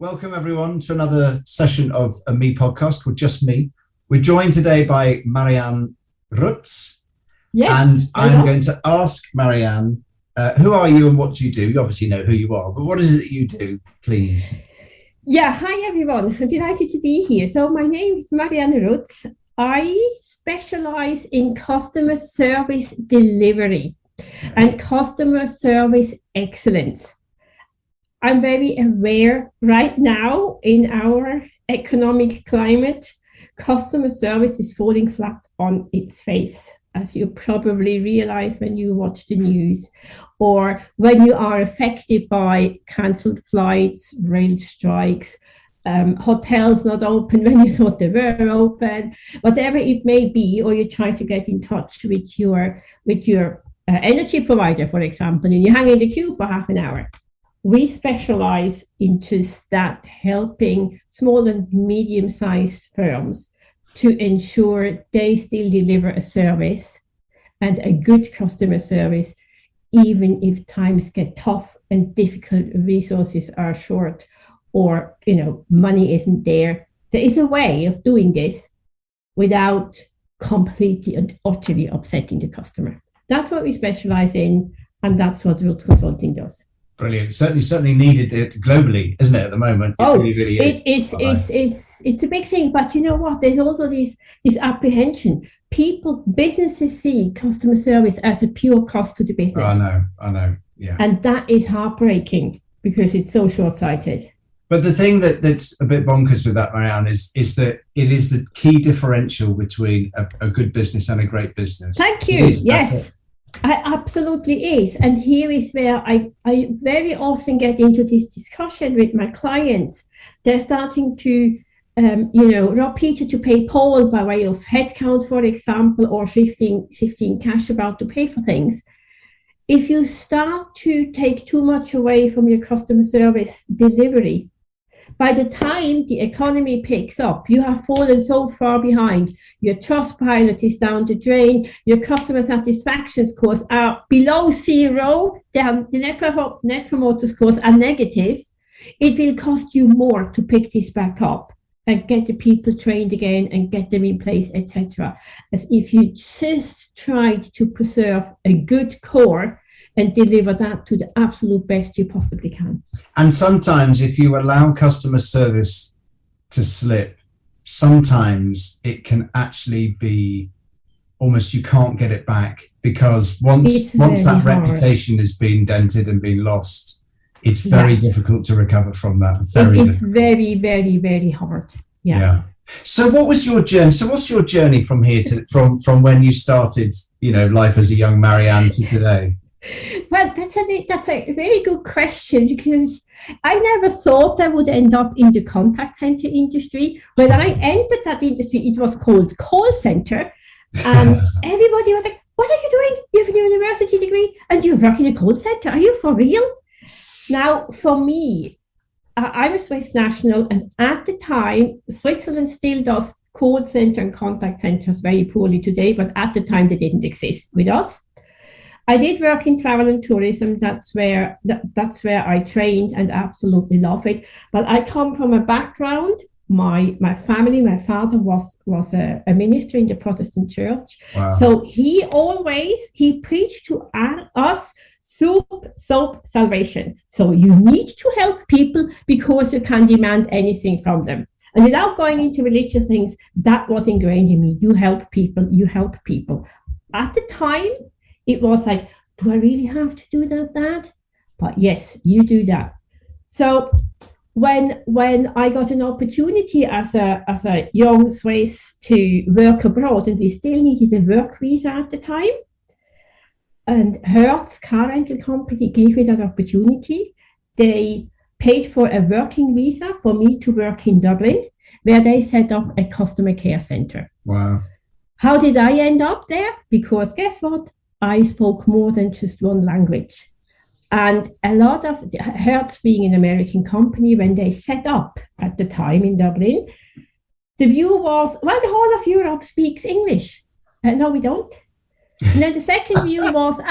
Welcome everyone to another session of a Me podcast called Just Me. We're joined today by Marianne Rutz. Yes, and I'm going to ask Marianne, who are you and what do you do? You obviously know who you are, but what is it that you do, please? Yeah, hi everyone. I'm delighted to be here. So my name is Marianne Rutz. I specialize in customer service delivery and customer service excellence. I'm very aware right now in our economic climate, customer service is falling flat on its face, as you probably realize when you watch the news or when you are affected by cancelled flights, rail strikes, hotels not open when you thought they were open, whatever it may be, or you try to get in touch with your energy provider, for example, and you hang in the queue for half an hour. We specialize in just that, helping small and medium-sized firms to ensure they still deliver a service and a good customer service, even if times get tough and difficult, resources are short, or money isn't there. There is a way of doing this without completely and utterly upsetting the customer. That's what we specialize in, and that's what Rutz Consulting does. Brilliant. Certainly needed it globally, isn't it, at the moment? It really is. It's a big thing, but you know what? There's also this apprehension. Businesses see customer service as a pure cost to the business. I know. Yeah. And that is heartbreaking because it's so short-sighted. But the thing that's a bit bonkers with that, Marianne, is that it is the key differential between a good business and a great business. Thank you. Yes. I absolutely is. And here is where I very often get into this discussion with my clients. They're starting to, rob Peter to pay Paul by way of headcount, for example, or shifting cash about to pay for things. If you start to take too much away from your customer service delivery, by the time the economy picks up, you have fallen so far behind. Your Trustpilot is down the drain. Your customer satisfaction scores are below zero. The net promoter scores are negative. It will cost you more to pick this back up and get the people trained again and get them in place, etc. As if you just tried to preserve a good core and deliver that to the absolute best you possibly can. And sometimes if you allow customer service to slip, sometimes it can actually be almost you can't get it back, because once that reputation has been dented and been lost, it's very difficult to recover from that. It is very, very, very hard. Yeah. So what was your journey? So what's your journey from here to from when you started, life as a young Marianne to today? Well, that's a very good question, because I never thought I would end up in the contact center industry. When I entered that industry, it was called call center, and everybody was like, "What are you doing? You have a university degree and you work in a call center? Are you for real?" Now, for me, I'm a Swiss national, and at the time, Switzerland still does call center and contact centers very poorly today, but at the time they didn't exist with us. I did work in travel and tourism. That's where I trained and absolutely love it. But I come from a background. My family, my father was a minister in the Protestant church. Wow. So he preached to us soup, soap, salvation. So you need to help people because you can demand anything from them. And without going into religious things, that was ingrained in me. You help people, you help people. At the time, it was like, do I really have to do that? But yes, you do that. So when I got an opportunity as a young Swiss to work abroad, and we still needed a work visa at the time, and Hertz car rental company gave me that opportunity. They paid for a working visa for me to work in Dublin, where they set up a customer care center. Wow. How did I end up there? Because guess what? I spoke more than just one language. And a lot of Hertz, being an American company, when they set up at the time in Dublin, the view was, well, the whole of Europe speaks English. No, we don't. And then the second view was,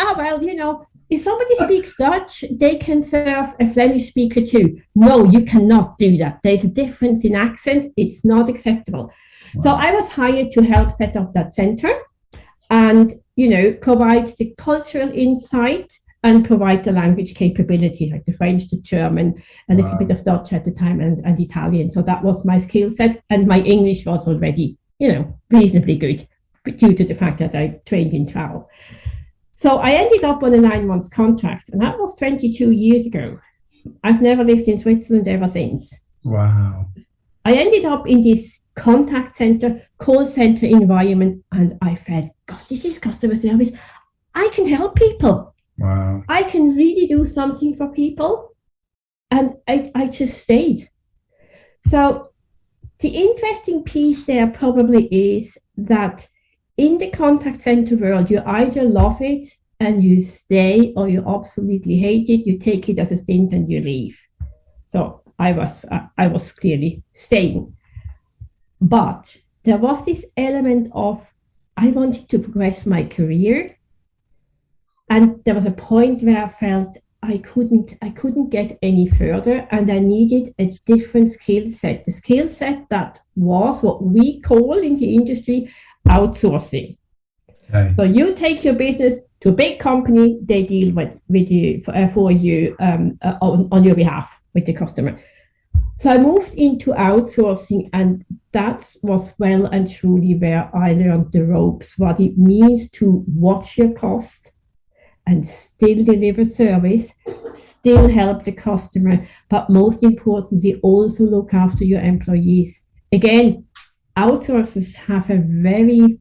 if somebody speaks Dutch, they can serve a Flemish speaker too. No, you cannot do that. There's a difference in accent. It's not acceptable. Wow. So I was hired to help set up that center and, provide the cultural insight and provide the language capability, like the French, the German, a little bit of Dutch at the time and Italian. So that was my skill set. And my English was already, reasonably good due to the fact that I trained in travel. So I ended up on a 9-month contract, and that was 22 years ago. I've never lived in Switzerland ever since. Wow. I ended up in this contact center, call center environment, and I felt, gosh, this is customer service. I can help people. Wow. I can really do something for people. And I just stayed. So the interesting piece there probably is that in the contact center world, you either love it and you stay, or you absolutely hate it. You take it as a stint and you leave. So I was clearly staying. But there was this element of I wanted to progress my career. And there was a point where I felt I couldn't get any further, and I needed a different skill set. The skill set that was what we call in the industry outsourcing. Okay. So you take your business to a big company, they deal with you for you on your behalf with the customer. So I moved into outsourcing, and that was well and truly where I learned the ropes, what it means to watch your cost and still deliver service, still help the customer, but most importantly, also look after your employees. Again, outsourcers have a very,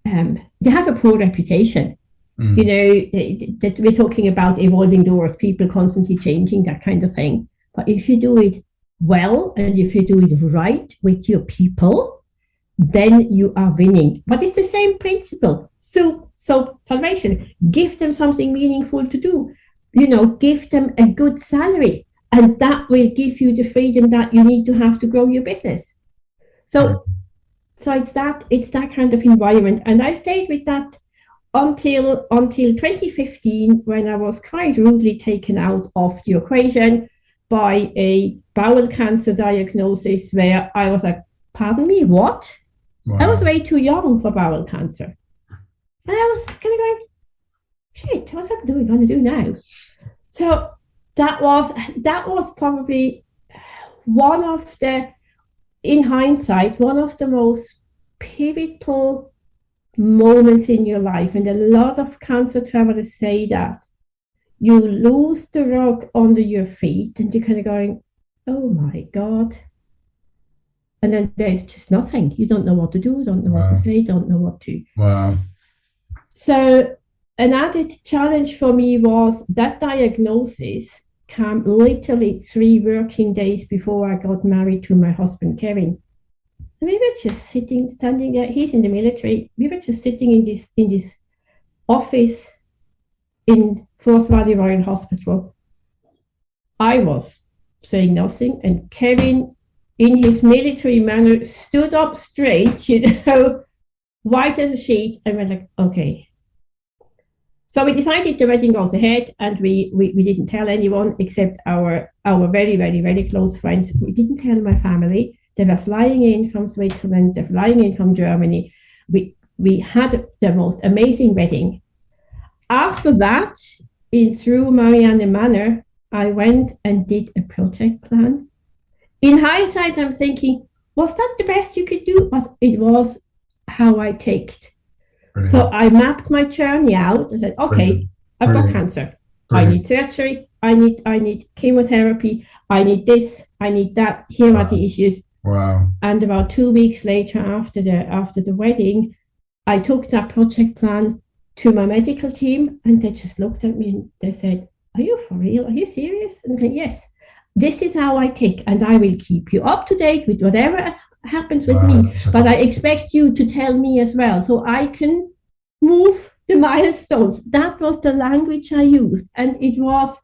they have a poor reputation. That we're talking about evolving doors, people constantly changing, that kind of thing. But if you do it well, and if you do it right with your people, then you are winning. But it's the same principle. So salvation, give them something meaningful to do, give them a good salary, and that will give you the freedom that you need to have to grow your business. So it's that kind of environment. And I stayed with that until 2015, when I was quite rudely taken out of the equation by a bowel cancer diagnosis, where I was like, pardon me, what? Wow. I was way too young for bowel cancer. And I was kind of going, shit, what's I going to do now? So that was probably one of the, in hindsight, one of the most pivotal moments in your life. And a lot of cancer travelers say that you lose the rug under your feet and you're kind of going, oh my God. And then there's just nothing. You don't know what to do, don't know what to say, don't know what to. Wow. So an added challenge for me was that diagnosis came literally 3 working days before I got married to my husband, Kevin. And we were just standing there. He's in the military. We were just sitting in this office in Forth Valley Royal Hospital. I was saying nothing, and Kevin, in his military manner, stood up straight, white as a sheet, and went like, okay. So we decided the wedding goes ahead, and we didn't tell anyone except our very, very, very close friends. We didn't tell my family. They were flying in from Switzerland. They're flying in from Germany. We had the most amazing wedding. After that, through Marianne Manor, I went and did a project plan. In hindsight, I'm thinking, was that the best you could do? But it was how I ticked. Brilliant. So I mapped my journey out. I said, okay, Brilliant. I've got cancer. Brilliant. I need surgery. I need chemotherapy. I need this. I need that. Here are the issues. Wow. And about 2 weeks later, after the wedding, I took that project plan to my medical team, and they just looked at me and they said, are you for real? Are you serious? And I said, yes. This is how I tick, and I will keep you up to date with whatever happens with me. But I expect you to tell me as well, so I can move the milestones. That was the language I used, and it was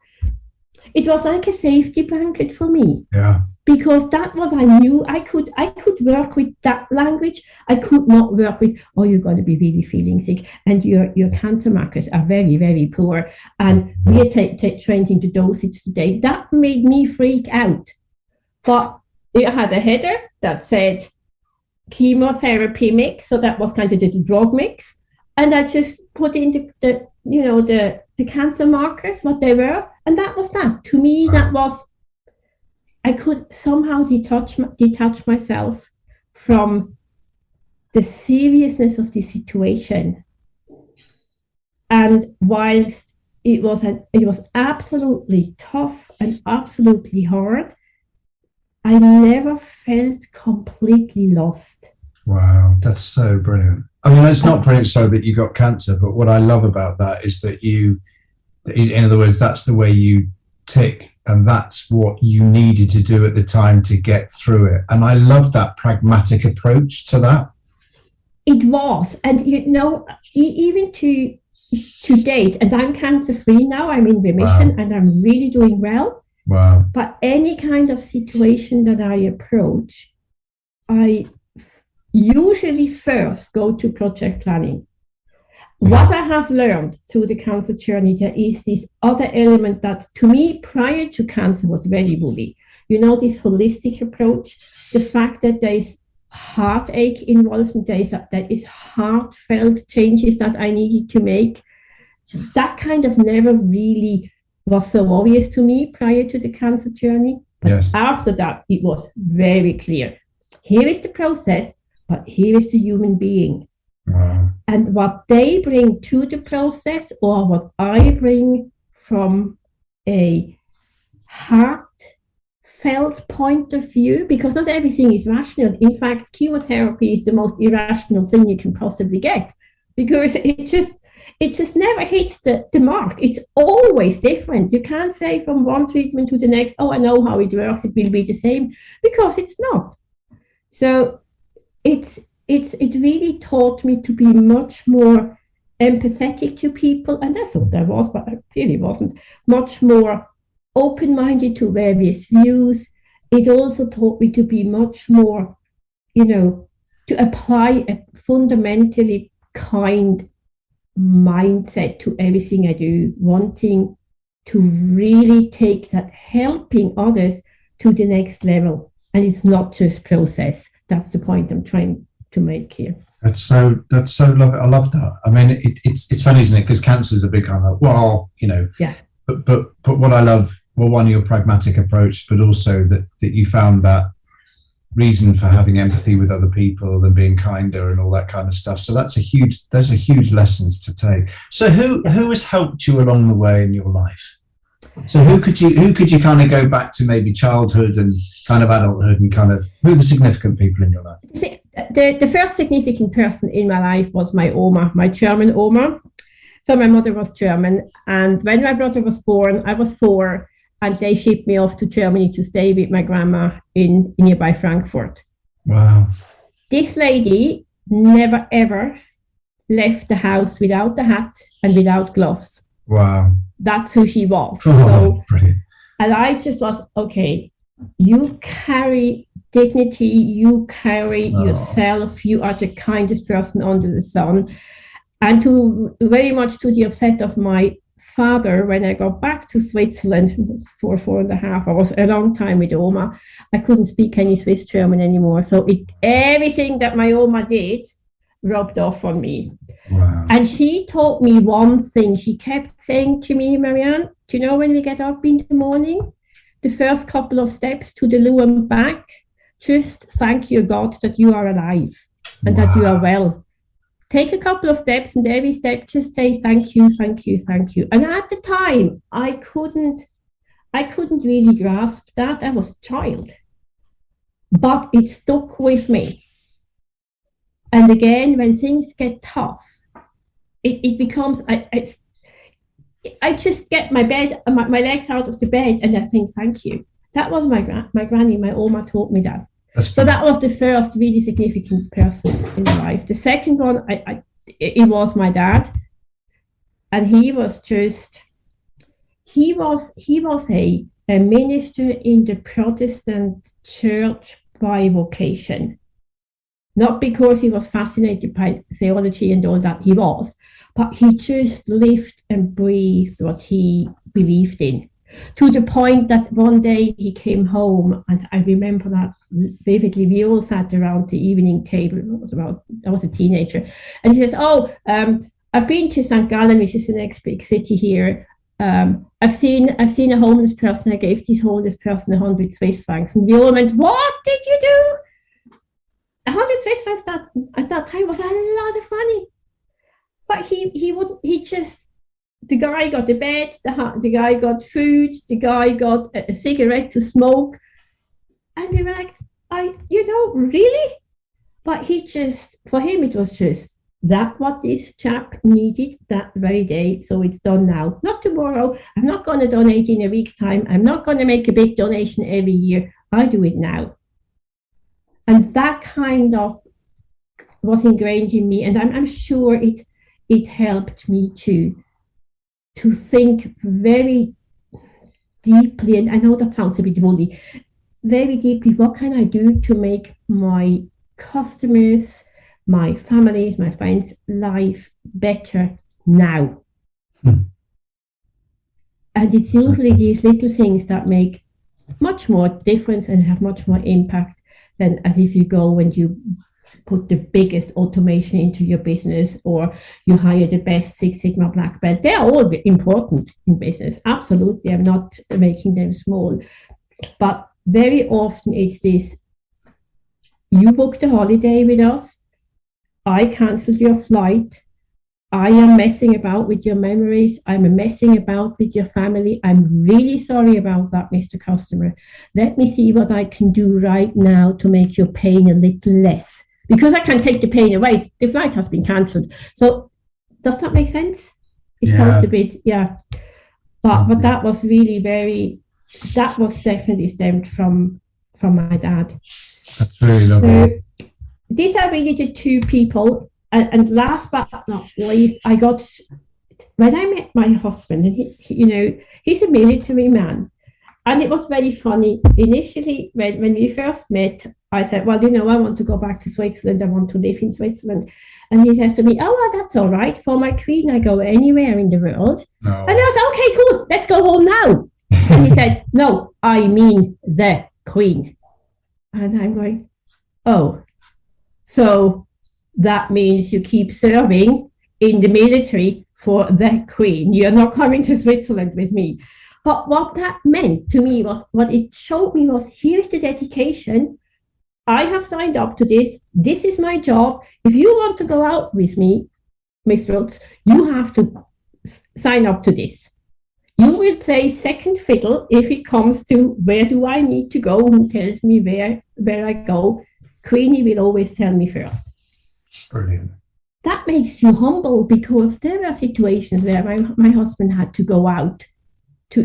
like a safety blanket for me. Yeah. because that was, I knew I could work with that language. I could not work with, oh, you're going to be really feeling sick and your cancer markers are very, very poor and we are changing the dosage today. That made me freak out. But it had a header that said chemotherapy mix, so that was kind of the drug mix, and I just put in the cancer markers, what they were, and that was that. To me, that was, I could somehow detach myself from the seriousness of the situation. And whilst it was absolutely tough and absolutely hard, I never felt completely lost. Wow, that's so brilliant. I mean, it's not brilliant so that you got cancer, but what I love about that is that in other words, that's the way you tick, and that's what you needed to do at the time to get through it. And I love that pragmatic approach to that. It was, and even to date, and I'm cancer-free now, I'm in remission, and I'm really doing well. Wow. But any kind of situation that I approach, I usually first go to project planning. Yeah. What I have learned through the cancer journey, there is this other element that to me prior to cancer was very woolly. This holistic approach, the fact that there is heartache involved and there is heartfelt changes that I needed to make. That kind of never really was so obvious to me prior to the cancer journey. But yes. After that, it was very clear. Here is the process, but here is the human being. Wow. And what they bring to the process, or what I bring from a heartfelt point of view, because not everything is rational. In fact, chemotherapy is the most irrational thing you can possibly get, because it just never hits the mark. It's always different. You can't say from one treatment to the next, oh, I know how it works, it will be the same, because it's not. So it really taught me to be much more empathetic to people, and I thought I was, but I clearly wasn't. Much more open-minded to various views. It also taught me to be much more, to apply a fundamentally kind mindset to everything I do, wanting to really take that helping others to the next level. And it's not just process. That's the point I'm trying to make here. That's so lovely. I love that. I mean, it's funny, isn't it? Because cancer is a big kind of, yeah. But what I love, well, one, your pragmatic approach, but also that you found that reason for having empathy with other people and being kinder and all that kind of stuff. So those are huge lessons to take. So who has helped you along the way in your life? So who could you kind of go back to, maybe childhood and kind of adulthood, and kind of who are the significant people in your life? The first significant person in my life was my Oma, my German Oma. So my mother was German, and when my brother was born, I was 4, and they shipped me off to Germany to stay with my grandma in nearby Frankfurt. Wow. This lady never ever left the house without a hat and without gloves. Wow. That's who she was. Oh, brilliant. And I just was, okay, you carry dignity, you carry yourself, you are the kindest person under the sun. And very much to the upset of my father, when I got back to Switzerland, it was 4.5, I was a long time with Oma. I couldn't speak any Swiss German anymore. So everything that my Oma did rubbed off on me. Wow. And she taught me one thing. She kept saying to me, Marianne, do you know when we get up in the morning, the first couple of steps to the loo and back, just thank your God that you are alive and that you are well. Take a couple of steps, and every step just say thank you, thank you, thank you. And at the time, I couldn't really grasp that. I was a child. But it stuck with me. And again, when things get tough, it becomes, I just get my legs out of the bed and I think, thank you. That was my granny, my Oma taught me that. So that was the first really significant person in my life. The second one, it was my dad. And he was a minister in the Protestant church by vocation. Not because he was fascinated by theology and all that, he was, but he just lived and breathed what he believed in. To the point that one day he came home, and I remember that vividly. We all sat around the evening table. I was a teenager, and he says, "Oh, I've been to St. Gallen, which is the next big city here. I've seen a homeless person. I gave this homeless person 100 Swiss francs." And we all went, "What did you do?" 100 Swiss francs at that time was a lot of money. But the guy got a bed, the guy got food, the guy got a cigarette to smoke. And we were like, really? But for him, it was just that what this chap needed that very day. So it's done now, not tomorrow. I'm not going to donate in a week's time. I'm not going to make a big donation every year. I do it now. And that kind of was ingrained in me. And I'm sure it helped me to think very deeply, and I know that sounds a bit woolly, very deeply, what can I do to make my customers, my families, my friends' life better now? And it's usually these little things that make much more difference and have much more impact than as if you go and you put the biggest automation into your business, or you hire the best Six Sigma black belt. They're all important in business. Absolutely. I'm not making them small. But very often it's this, you booked a holiday with us, I cancelled your flight, I am messing about with your memories, I'm messing about with your family. I'm really sorry about that, Mr. Customer. Let me see what I can do right now to make your pain a little less. Because I can't take the pain away. The flight has been cancelled. So does that make sense? It sounds a bit, yeah. But that was really that was definitely stemmed from my dad. That's really lovely. So these are really the two people. And last but not least, when I met my husband, and he's a military man. And it was very funny. Initially, when we first met, I said, well, I want to go back to Switzerland. I want to live in Switzerland. And he says to me, oh, well, that's all right. For my queen, I go anywhere in the world. No. And I was, okay, cool. Let's go home now. And he said, no, I mean the queen. And I'm going, oh, so that means you keep serving in the military for the queen. You're not coming to Switzerland with me. But what that meant to me was, what it showed me was, here's the dedication. I have signed up to this. This is my job. If you want to go out with me, Miss Rutz, you have to sign up to this. You will play second fiddle if it comes to where do I need to go, who tells me where I go. Queenie will always tell me first. Brilliant. That makes you humble, because there were situations where my husband had to go out to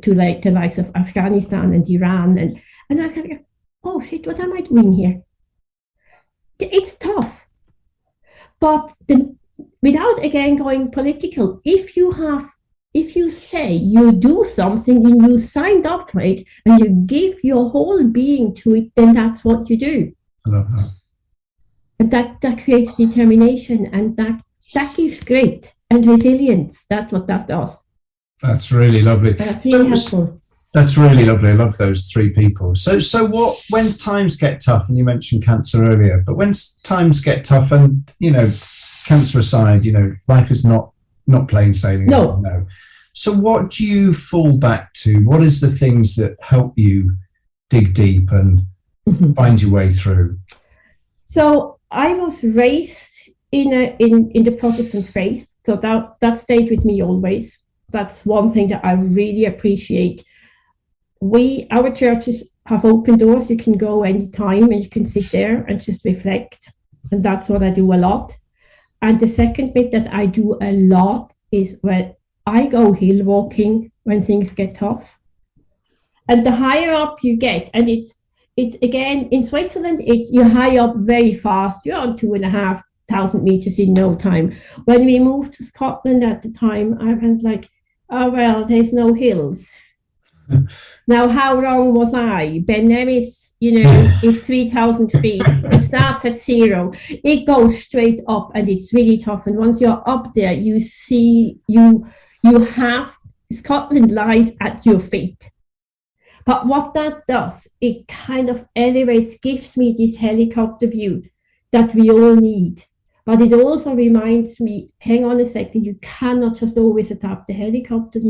like the likes of Afghanistan and Iran, and I was kind of, oh shit, what am I doing here? It's tough. But without again going political, if you say you do something and you signed up for it and you give your whole being to it, then that's what you do. I love that. And that creates determination, and that gives grit and resilience. That's what that does. That's really lovely. That's really helpful. That's really lovely. I love those three people. So what, when times get tough, and you mentioned cancer earlier, but when times get tough, and, cancer aside, life is not plain sailing. No. So what do you fall back to? What is the things that help you dig deep and find your way through? So I was raised in the Protestant faith. So that stayed with me always. That's one thing that I really appreciate. Our churches have open doors. You can go anytime and you can sit there and just reflect. And that's what I do a lot. And the second bit that I do a lot is when I go hill walking when things get tough. And the higher up you get, and it's again, in Switzerland, you're high up very fast. You're on 2,500 meters in no time. When we moved to Scotland at the time, I went like, oh, well, there's no hills. Now, how wrong was I? Ben Nevis, is 3,000 feet. It starts at 0. It goes straight up, and it's really tough. And once you're up there, you see you have Scotland lies at your feet. But what that does, it kind of elevates, gives me this helicopter view that we all need. But it also reminds me, hang on a second, you cannot just always adapt the helicopter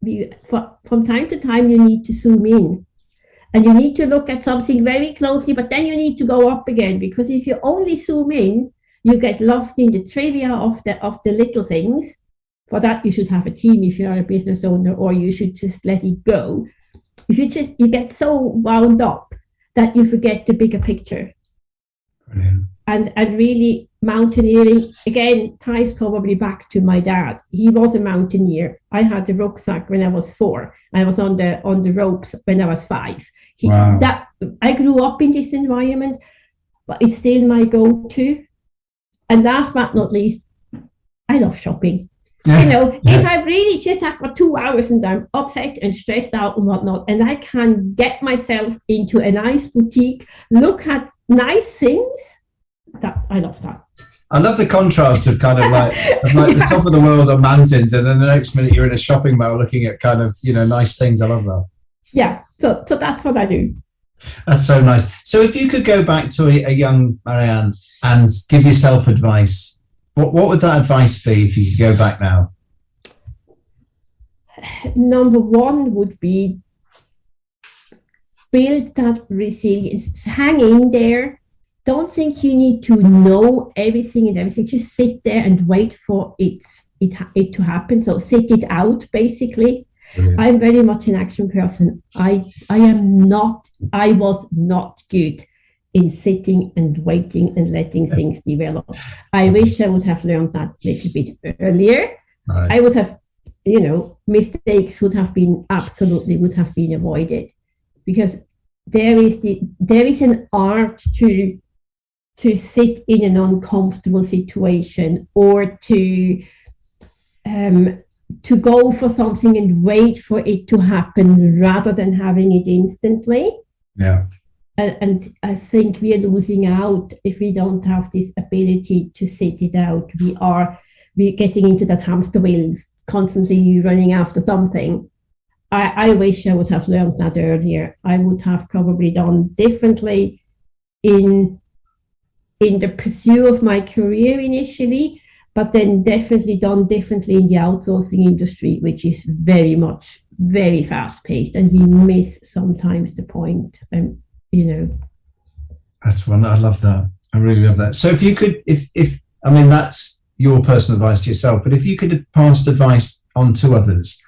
view. From time to time, you need to zoom in. And you need to look at something very closely, but then you need to go up again, because if you only zoom in, you get lost in the trivia of the little things. For that, you should have a team if you're a business owner, or you should just let it go. You get so wound up that you forget the bigger picture. Brilliant. And really, mountaineering again ties probably back to my dad. He was a mountaineer. I had a rucksack when I was 4. I was on the ropes when I was 5. Wow. I grew up in this environment, but it's still my go-to. And last but not least, I love shopping. If I really just have got 2 hours and I'm upset and stressed out and whatnot, and I can get myself into a nice boutique, look at nice things, that I love that. I love the contrast of kind of like the top of the world on mountains, and then the next minute you're in a shopping mall looking at kind of, nice things. I love that. Yeah, so that's what I do. That's so nice. So if you could go back to a young Marianne and give yourself advice, what would that advice be if you could go back now? Number 1 would be build that resilience. Hang in there. Don't think you need to know everything and everything. Just sit there and wait for it to happen. So sit it out, basically. Brilliant. I'm very much an action person. I was not good in sitting and waiting and letting things develop. I wish I would have learned that a little bit earlier. Right. I would have, mistakes would have been avoided, because there is an art to sit in an uncomfortable situation, or to go for something and wait for it to happen rather than having it instantly. Yeah. And I think we are losing out if we don't have this ability to sit it out. We're getting into that hamster wheels, constantly running after something. I wish I would have learned that earlier. I would have probably done differently in the pursuit of my career initially, but then definitely done differently in the outsourcing industry, which is very fast paced, and we miss sometimes the point. That's one. I love that. I really love that. So if you could, that's your personal advice to yourself, but if you could have passed advice on to others,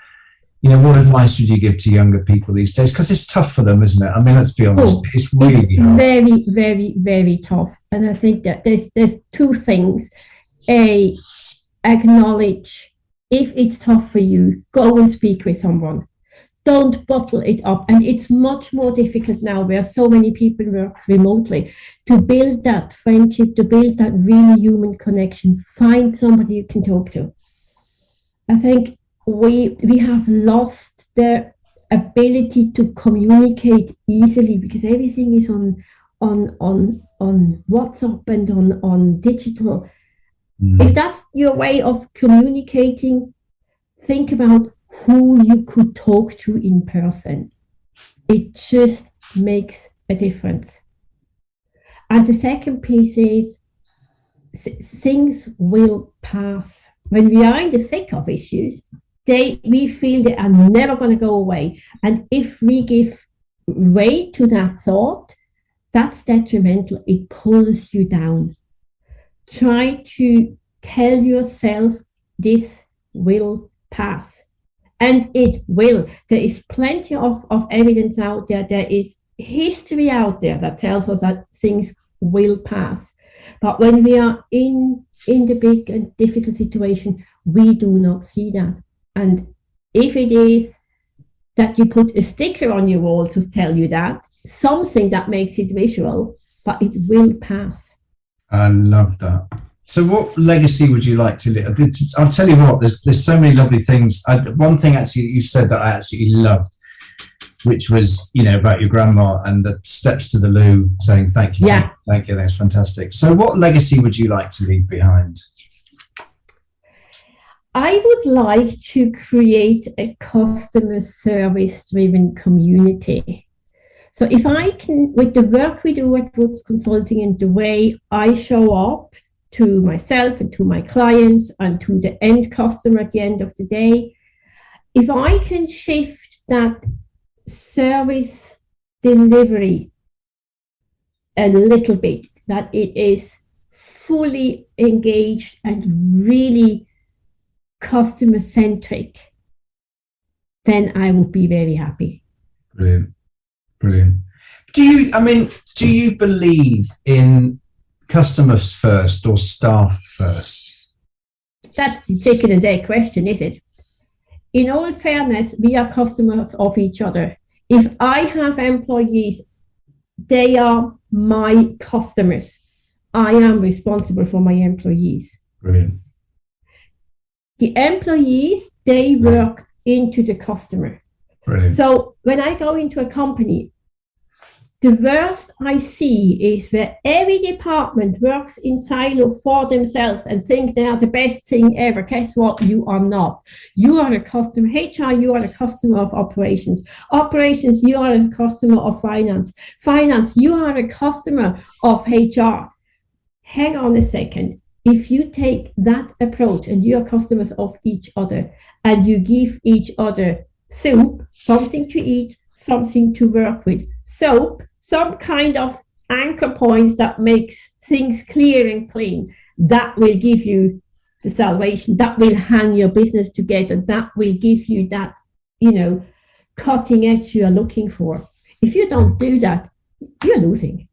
what advice would you give to younger people these days? Because it's tough for them, isn't it? Let's be honest. It's really hard. Very, very, very tough. And I think that there's 2 things. A, acknowledge if it's tough for you, go and speak with someone. Don't bottle it up. And it's much more difficult now, where so many people work remotely, to build that friendship, to build that really human connection. Find somebody you can talk to. I think we have lost the ability to communicate easily, because everything is on WhatsApp and on digital. If that's your way of communicating, think about who you could talk to in person. It just makes a difference. And the second piece is things will pass. When we are in the thick of issues, we feel they are never going to go away. And if we give way to that thought, that's detrimental. It pulls you down. Try to tell yourself this will pass. And it will. There is plenty of evidence out there. There is history out there that tells us that things will pass. But when we are in the big and difficult situation, we do not see that. And if it is that you put a sticker on your wall to tell you that, something that makes it visual, but it will pass. I love that. So what legacy would you like to leave? I'll tell you what, there's so many lovely things. One thing actually that you said that I absolutely loved which was, about your grandma and the steps to the loo saying thank you. Yeah. Thank you. That's fantastic. So what legacy would you like to leave behind? I would like to create a customer service driven community. So if I can, with the work we do at Rutz Consulting and the way I show up to myself and to my clients and to the end customer at the end of the day, if I can shift that service delivery a little bit, that it is fully engaged and really customer centric, then I would be very happy. Brilliant. Do you believe in customers first or staff first? That's the chicken and egg question, is it? In all fairness, we are customers of each other. If I have employees, they are my customers. I am responsible for my employees. Brilliant. The employees, they work into the customer. Brilliant. So when I go into a company, the worst I see is where every department works in silo for themselves and think they are the best thing ever. Guess what? You are not. You are a customer. HR, you are a customer of operations. Operations, you are a customer of finance. Finance, you are a customer of HR. Hang on a second. If you take that approach and you are customers of each other and you give each other soup, something to eat, something to work with, soap, some kind of anchor points that makes things clear and clean, that will give you the salvation, that will hang your business together, that will give you that, cutting edge you are looking for. If you don't do that, you're losing.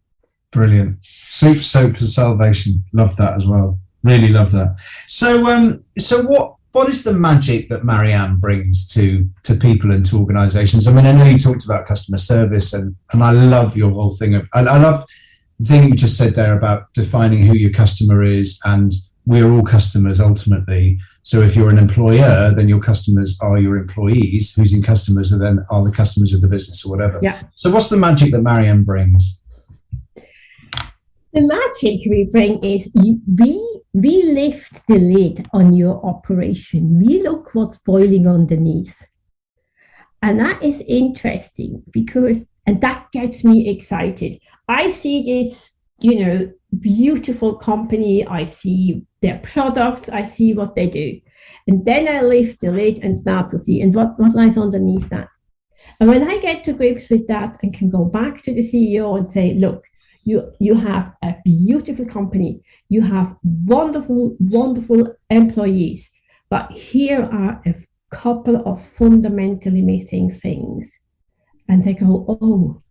Brilliant. Soup, soap for salvation. Love that as well. Really love that. So what is the magic that Marianne brings to people and to organizations? I mean, I know you talked about customer service and I love your whole thing. I love the thing you just said there about defining who your customer is, and we're all customers ultimately. So if you're an employer, then your customers are your employees, whose customers are the customers of the business or whatever. Yeah. So what's the magic that Marianne brings? The magic we bring is we lift the lid on your operation. We look what's boiling underneath. And that is interesting and that gets me excited. I see this, beautiful company. I see their products. I see what they do. And then I lift the lid and start to see, and what lies underneath that. And when I get to grips with that and can go back to the CEO and say, look, you have a beautiful company, you have wonderful, wonderful employees, but here are a couple of fundamentally missing things. And they go, oh,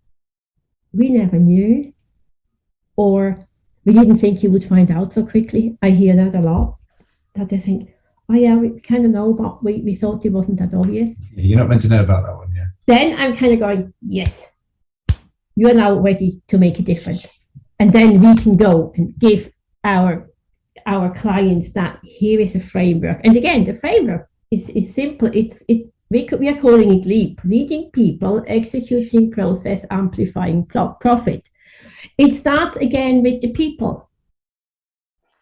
we never knew, or we didn't think you would find out so quickly. I hear that a lot, that they think, oh yeah, we kind of know, but we thought it wasn't that obvious. Yeah, you're not meant to know about that one, yeah. Then I'm kind of going, yes, you are now ready to make a difference. And then we can go and give our clients that here is a framework. And again, the framework is simple. We are calling it LEAP, leading people, executing process, amplifying profit. It starts again with the people.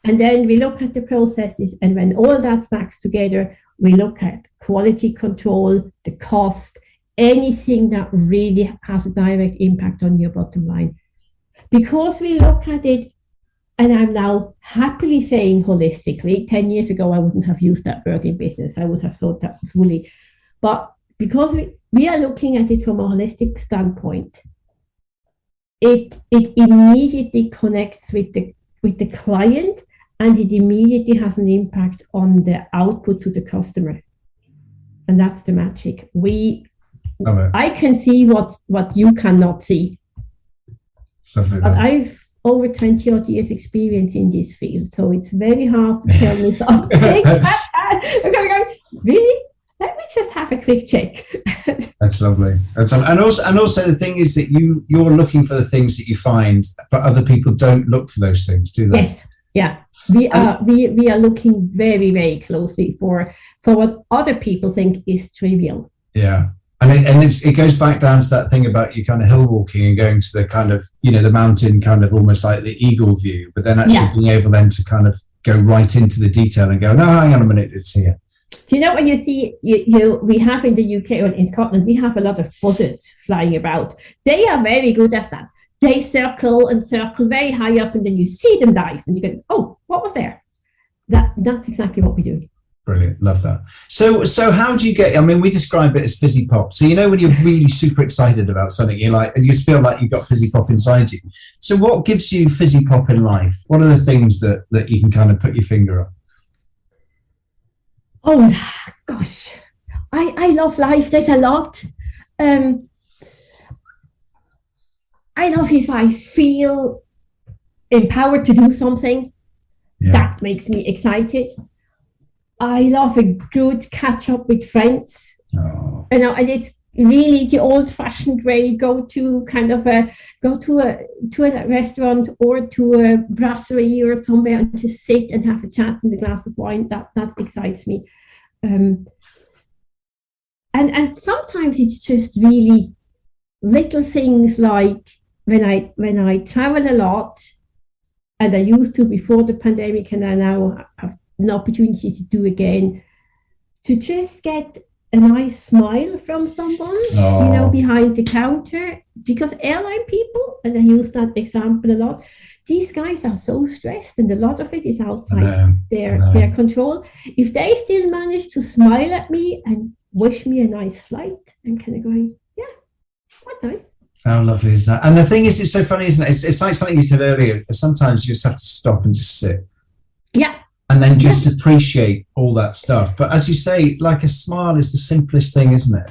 And then we look at the processes, and when all that stacks together, we look at quality control, the cost, anything that really has a direct impact on your bottom line. Because we look at it, and I'm now happily saying holistically, 10 years ago, I wouldn't have used that word in business. I would have thought that was woolly. But because we are looking at it from a holistic standpoint, it immediately connects with the client, and it immediately has an impact on the output to the customer. And that's the magic. I can see what you cannot see. But I've over 20 odd years experience in this field, so it's very hard to tell me something. I'm going to go, really? Let me just have a quick check. That's lovely. And also the thing is that you're looking for the things that you find, but other people don't look for those things, do they? Yes. Yeah. We are looking very, very closely for what other people think is trivial. Yeah. And it goes back down to that thing about you kind of hill walking and going to the kind of, the mountain kind of almost like the eagle view, but then actually being able then to kind of go right into the detail and go, no, hang on a minute, it's here. Do you know when you see, we have in the UK or in Scotland, we have a lot of buzzards flying about. They are very good at that. They circle and circle very high up, and then you see them dive and you go, oh, what was there? That's exactly what we do. Brilliant. Love that. So how do you get, we describe it as fizzy pop. So, when you're really super excited about something, you're like, and you just feel like you've got fizzy pop inside you. So what gives you fizzy pop in life? What are the things that you can kind of put your finger on? Oh, gosh. I love life. There's a lot. I love if I feel empowered to do something. Yeah. That makes me excited. I love a good catch up with friends. Oh. And it's really the old-fashioned way. Go to a restaurant or to a brasserie or somewhere and just sit and have a chat and a glass of wine. That excites me. And sometimes it's just really little things like when I travel a lot, and I used to before the pandemic, and I now have an opportunity to do again, to just get a nice smile from someone, behind the counter, because airline people, and I use that example a lot, these guys are so stressed, and a lot of it is outside their control. If they still manage to smile at me and wish me a nice flight, I'm kind of going, yeah, that's nice. How lovely is that? And the thing is, it's so funny, isn't it? It's like something you said earlier. Sometimes you just have to stop and just sit. Yeah. And then just appreciate all that stuff. But as you say, like a smile is the simplest thing, isn't it?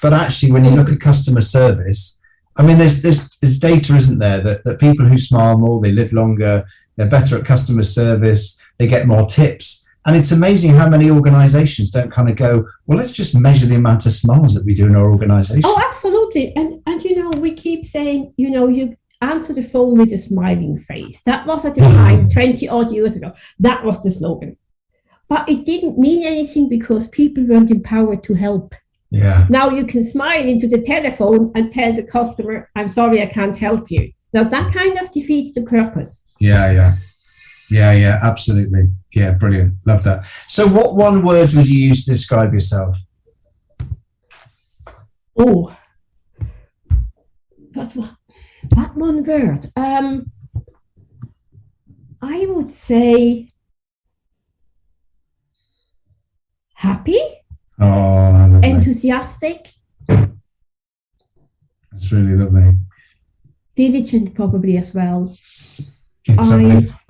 But actually, when you look at customer service, there's data, isn't there, that people who smile more, they live longer, they're better at customer service, they get more tips. And it's amazing how many organizations don't kind of go, well, let's just measure the amount of smiles that we do in our organization. Oh, absolutely. And we keep saying, you answer the phone with a smiling face. That was at the time, 20 odd years ago. That was the slogan. But it didn't mean anything because people weren't empowered to help. Yeah. Now you can smile into the telephone and tell the customer, I'm sorry, I can't help you. Now that kind of defeats the purpose. Yeah, absolutely. Yeah, brilliant. Love that. So what one word would you use to describe yourself? Oh, that one word. I would say happy. Oh, enthusiastic. That's really lovely. Diligent, probably as well.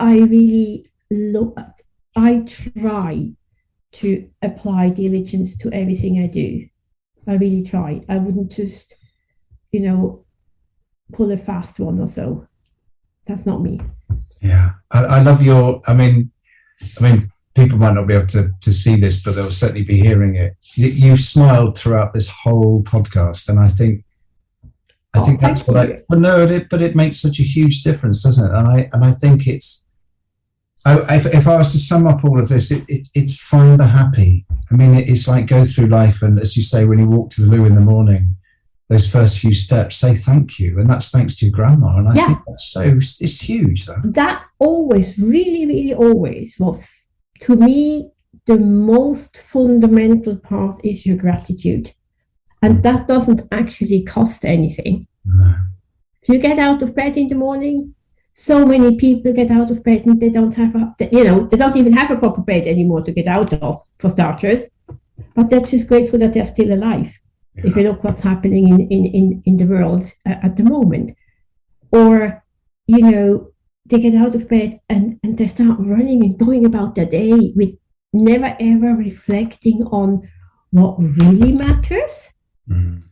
I really I try to apply diligence to everything I do. I really try. I wouldn't just, pull a fast one or so. That's not me. Yeah. I love your, people might not be able to see this, but they'll certainly be hearing it. You've smiled throughout this whole podcast, and I think that's what but it makes such a huge difference, doesn't it? And I think it's, if I was to sum up all of this, it's find the happy. It's like go through life, and as you say, when you walk to the loo in the morning, those first few steps, say thank you, and that's thanks to your grandma. And I think it's huge, though. That always, really, really always was, to me, the most fundamental part is your gratitude. And that doesn't actually cost anything. No. You get out of bed in the morning. So many people get out of bed and they don't have they don't even have a proper bed anymore to get out of, for starters. But they're just grateful that they're still alive. Yeah. If you look what's happening in the world at the moment. Or, they get out of bed and they start running and going about their day with never ever reflecting on what really matters. Mm.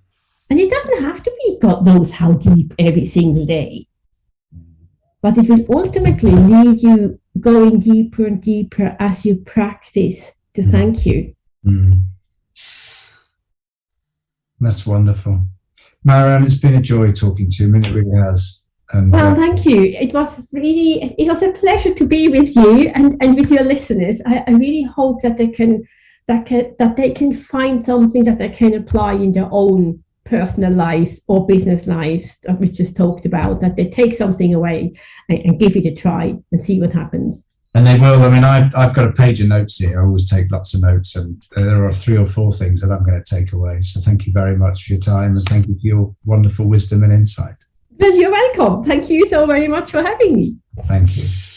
And it doesn't have to be God knows how deep every single day. But it will ultimately lead you going deeper and deeper as you practice to thank you. Mm. That's wonderful. Marianne, it's been a joy talking to you. It really has. And, thank you. It was a pleasure to be with you and with your listeners. I really hope that that they can find something that they can apply in their own personal lives or business lives that we just talked about, that they take something away and give it a try and see what happens. And they will. I mean, I've got a page of notes here. I always take lots of notes, and there are 3 or 4 things that I'm going to take away. So thank you very much for your time, and thank you for your wonderful wisdom and insight. Well, you're welcome. Thank you so very much for having me. Thank you.